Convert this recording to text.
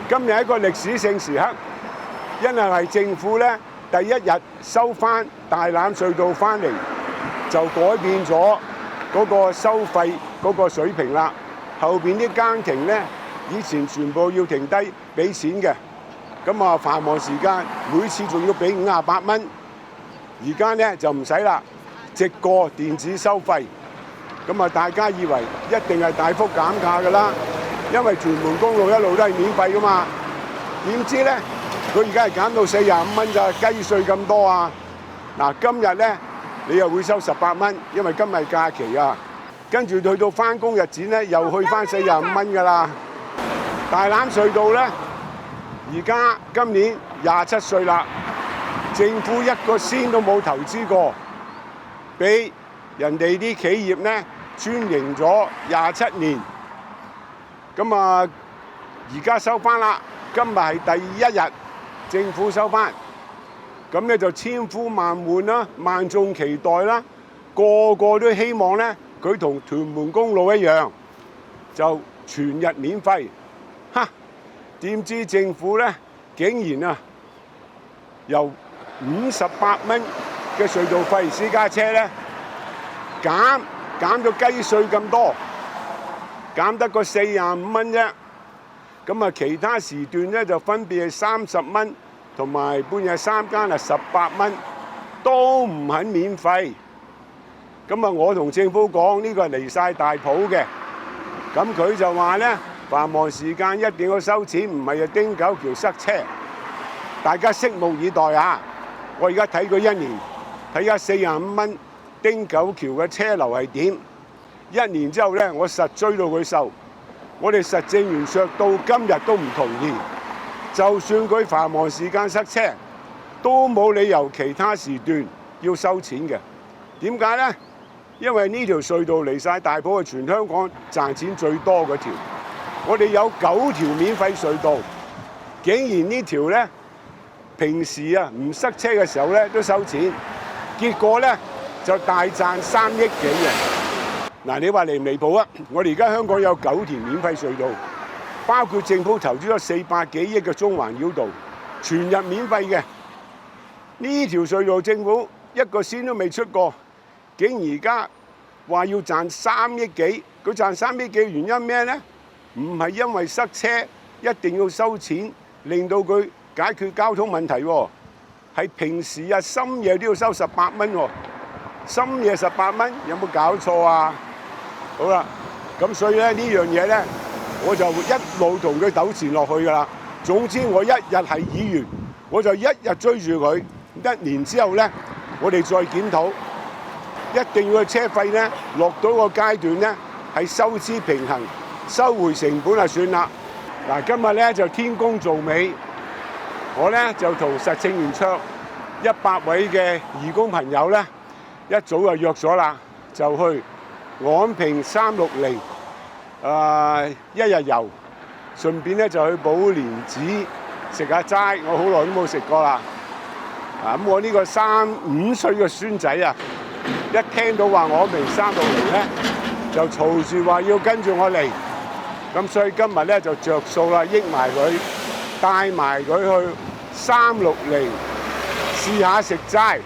今日係一個歷史性時刻，因為係政府咧第一日收翻大欖隧道翻嚟，就改變咗嗰個收費嗰個水平啦。後邊啲更亭咧，以前全部要停低俾錢嘅，咁啊繁忙時間每次仲要俾58蚊，而家咧就唔使啦，直過電子收費。咁啊，大家以為一定係大幅減價㗎啦，因為屯門公路一路都係免費㗎嘛。點知咧，佢而家係減到45蚊咋，雞碎咁多啊！嗱，今日咧你又會收18蚊，因為今日假期啊。跟住去到翻工日子咧，又去翻45蚊㗎啦。大欖隧道咧，而家今年27歲啦，政府一個仙都冇投資過，俾人哋啲企業咧專營咗27年。咁啊，而家收翻啦，今日係第一日，政府收翻，咁咧就千呼萬喚啦，萬眾期待啦，個個都希望咧。佢同屯門公路一樣，就全日免費。哈！點知政府咧，竟然啊，由58蚊嘅隧道費私家車咧，減咗雞碎咁多，減得個45蚊啫。咁啊，其他時段咧就分別係30蚊，同埋半夜3更啊18蚊，都唔肯免費。咁啊，我同政府講呢個係離晒大譜嘅，咁佢就話咧繁忙時間一定要收錢，唔係就汀九橋塞車。大家拭目以待啊！我而家睇佢1年，睇下45蚊汀九橋嘅車流係點。1年之後咧，我實追到佢受。我哋實政圓桌到今日都唔同意，就算佢繁忙時間塞車，都冇理由其他時段要收錢嘅。點解咧？因為呢條隧道離晒大埔係全香港賺錢最多嗰條，我哋有9條免費隧道，竟然呢條咧平時啊唔塞車嘅時候咧都收錢，結果咧就大賺3億幾嘅。嗱，你話離唔離譜啊？我哋而家香港有9條免費隧道，包括政府投資咗400幾億嘅中環繞道，全日免費嘅。呢條隧道政府一個仙都未出過。竟然而家話要賺3億幾，佢賺3億幾嘅原因咩咧？唔係因為塞車一定要收錢，令到佢解決交通問題喎，係平時啊深夜都要收18蚊喎，深夜18蚊有冇搞錯啊？好啦，咁所以咧呢樣嘢咧，我就一路同佢糾纏落去㗎啦。總之我一日係議員，我就一日追住佢，1年之後咧，我哋再檢討。一定要個車費咧落到個階段咧係收支平衡，收回成本就算啦。嗱，今日咧就天公造美，我咧就同實政圓桌100位嘅義工朋友咧一早就約咗啦，就去昂坪360一日遊，順便咧就去寶蓮寺食下齋，我好耐都冇食過啦。咁我呢個5歲嘅孫仔啊！一聽到話昂坪360咧，就嘈住話要跟住我嚟，咁所以今日咧就着數啦，益埋佢，帶埋佢去360試下食齋。